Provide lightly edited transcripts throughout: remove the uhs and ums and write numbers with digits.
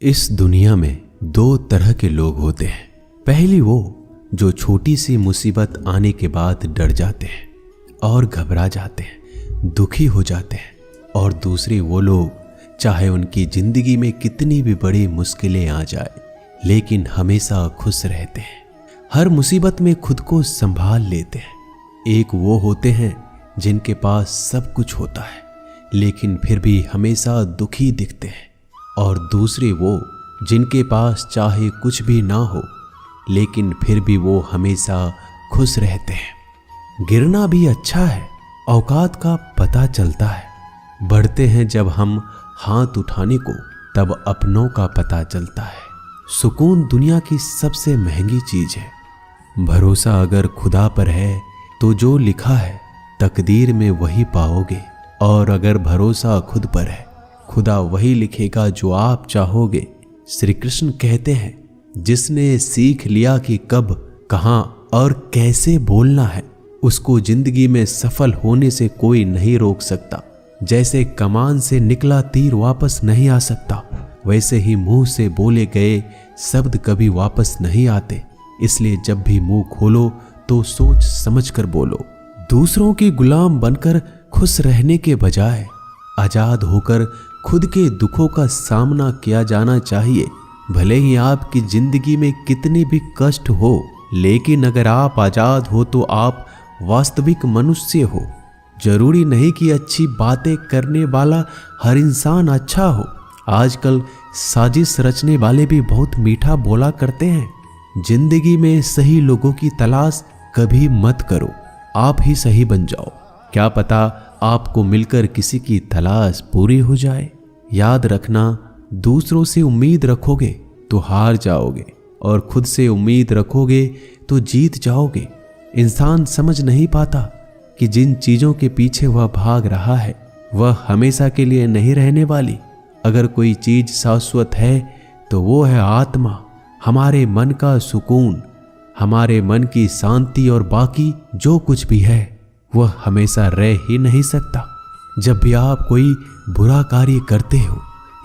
इस दुनिया में दो तरह के लोग होते हैं। पहली वो जो छोटी सी मुसीबत आने के बाद डर जाते हैं और घबरा जाते हैं, दुखी हो जाते हैं। और दूसरे वो लोग चाहे उनकी जिंदगी में कितनी भी बड़ी मुश्किलें आ जाए लेकिन हमेशा खुश रहते हैं, हर मुसीबत में खुद को संभाल लेते हैं। एक वो होते हैं जिनके पास सब कुछ होता है लेकिन फिर भी हमेशा दुखी दिखते हैं, और दूसरे वो जिनके पास चाहे कुछ भी ना हो लेकिन फिर भी वो हमेशा खुश रहते हैं। गिरना भी अच्छा है, औकात का पता चलता है। बढ़ते हैं जब हम हाथ उठाने को तब अपनों का पता चलता है। सुकून दुनिया की सबसे महंगी चीज है। भरोसा अगर खुदा पर है तो जो लिखा है तकदीर में वही पाओगे, और अगर भरोसा खुद पर है खुदा वही लिखेगा जो आप चाहोगे। श्री कृष्ण कहते हैं, जिसने सीख लिया कि कब, कहां और कैसे बोलना है, उसको जिंदगी में सफल होने से कोई नहीं रोक सकता। जैसे कमान से निकला तीर वापस नहीं आ सकता, वैसे ही मुंह से बोले गए शब्द कभी वापस नहीं आते। इसलिए जब भी मुंह खोलो तो सोच समझ कर बोलो। दूसरों की गुलाम बनकर खुश रहने के बजाय आजाद होकर खुद के दुखों का सामना किया जाना चाहिए। भले ही आपकी जिंदगी में कितने भी कष्ट हो, लेकिन अगर आप आजाद हो तो आप वास्तविक मनुष्य हो। जरूरी नहीं कि अच्छी बातें करने वाला हर इंसान अच्छा हो। आजकल साजिश रचने वाले भी बहुत मीठा बोला करते हैं। जिंदगी में सही लोगों की तलाश कभी मत करो, आप ही सही बन जाओ। क्या पता आपको मिलकर किसी की तलाश पूरी हो जाए। याद रखना, दूसरों से उम्मीद रखोगे तो हार जाओगे, और खुद से उम्मीद रखोगे तो जीत जाओगे। इंसान समझ नहीं पाता कि जिन चीजों के पीछे वह भाग रहा है वह हमेशा के लिए नहीं रहने वाली। अगर कोई चीज शाश्वत है तो वो है आत्मा, हमारे मन का सुकून, हमारे मन की शांति, और बाकी जो कुछ भी है वह हमेशा रह ही नहीं सकता। जब भी आप कोई बुरा कार्य करते हो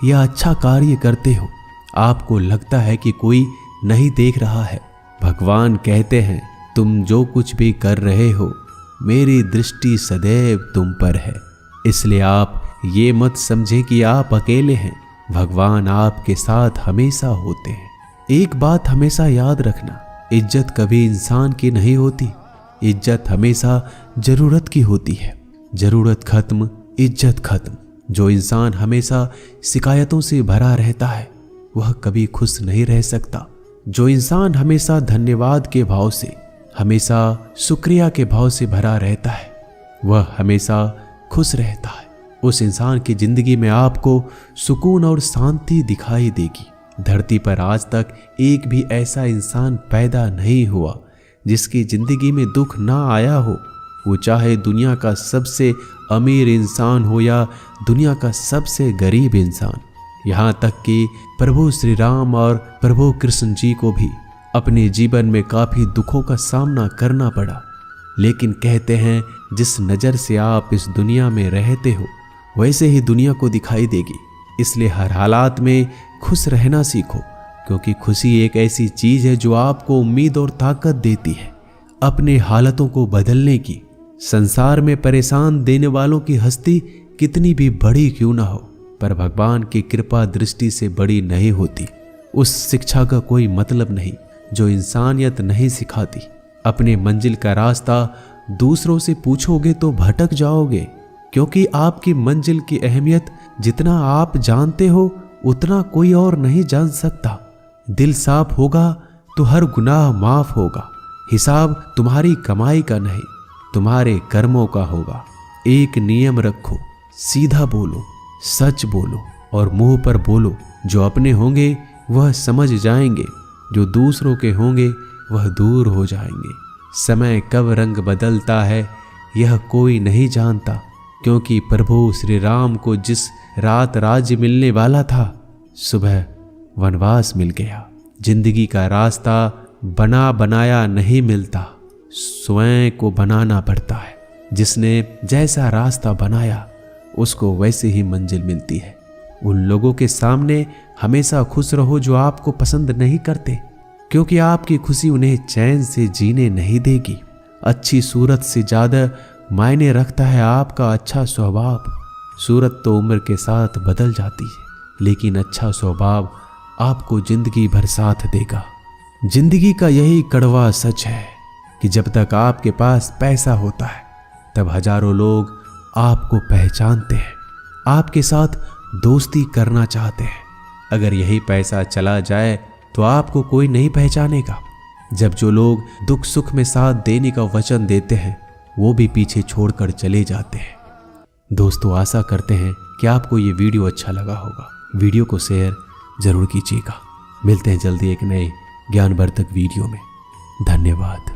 या अच्छा कार्य करते हो, आपको लगता है कि कोई नहीं देख रहा है। भगवान कहते हैं, तुम जो कुछ भी कर रहे हो मेरी दृष्टि सदैव तुम पर है। इसलिए आप ये मत समझें कि आप अकेले हैं, भगवान आपके साथ हमेशा होते हैं। एक बात हमेशा याद रखना, इज्जत कभी इंसान की नहीं होती, इज्जत हमेशा जरूरत की होती है। जरूरत खत्म, इज्जत खत्म। जो इंसान हमेशा शिकायतों से भरा रहता है वह कभी खुश नहीं रह सकता। जो इंसान हमेशा धन्यवाद के भाव से, हमेशा शुक्रिया के भाव से भरा रहता है वह हमेशा खुश रहता है। उस इंसान की जिंदगी में आपको सुकून और शांति दिखाई देगी। धरती पर आज तक एक भी ऐसा इंसान पैदा नहीं हुआ जिसकी जिंदगी में दुख ना आया हो। वो चाहे दुनिया का सबसे अमीर इंसान हो या दुनिया का सबसे गरीब इंसान। यहाँ तक कि प्रभु श्री राम और प्रभु कृष्ण जी को भी अपने जीवन में काफी दुखों का सामना करना पड़ा। लेकिन कहते हैं, जिस नज़र से आप इस दुनिया में रहते हो वैसे ही दुनिया को दिखाई देगी। इसलिए हर हालात में खुश रहना सीखो, क्योंकि खुशी एक ऐसी चीज है जो आपको उम्मीद और ताकत देती है अपने हालतों को बदलने की। संसार में परेशान देने वालों की हस्ती कितनी भी बड़ी क्यों ना हो, पर भगवान की कृपा दृष्टि से बड़ी नहीं होती। उस शिक्षा का कोई मतलब नहीं जो इंसानियत नहीं सिखाती। अपने मंजिल का रास्ता दूसरों से पूछोगे तो भटक जाओगे, क्योंकि आपकी मंजिल की अहमियत जितना आप जानते हो उतना कोई और नहीं जान सकता। दिल साफ होगा तो हर गुनाह माफ होगा। हिसाब तुम्हारी कमाई का नहीं, तुम्हारे कर्मों का होगा। एक नियम रखो, सीधा बोलो, सच बोलो और मुंह पर बोलो। जो अपने होंगे वह समझ जाएंगे, जो दूसरों के होंगे वह दूर हो जाएंगे। समय कब रंग बदलता है यह कोई नहीं जानता, क्योंकि प्रभु श्री राम को जिस रात राज्य मिलने वाला था सुबह वनवास मिल गया। जिंदगी का रास्ता बना बनाया नहीं मिलता, स्वयं को बनाना पड़ता है। जिसने जैसा रास्ता बनाया उसको वैसे ही मंजिल मिलती है। उन लोगों के सामने हमेशा खुश रहो जो आपको पसंद नहीं करते, क्योंकि आपकी खुशी उन्हें चैन से जीने नहीं देगी। अच्छी सूरत से ज्यादा मायने रखता है आपका अच्छा स्वभाव। सूरत तो उम्र के साथ बदल जाती है, लेकिन अच्छा स्वभाव आपको जिंदगी भर साथ देगा। जिंदगी का यही कड़वा सच है कि जब तक आपके पास पैसा होता है तब हजारों लोग आपको पहचानते हैं, आपके साथ दोस्ती करना चाहते हैं। अगर यही पैसा चला जाए तो आपको कोई नहीं पहचानेगा। जब जो लोग दुख सुख में साथ देने का वचन देते हैं वो भी पीछे छोड़कर चले जाते हैं। दोस्तों, आशा करते हैं कि आपको ये वीडियो अच्छा लगा होगा। वीडियो को शेयर जरूर कीजिएगा। मिलते हैं जल्दी एक नए ज्ञानवर्धक वीडियो में। धन्यवाद।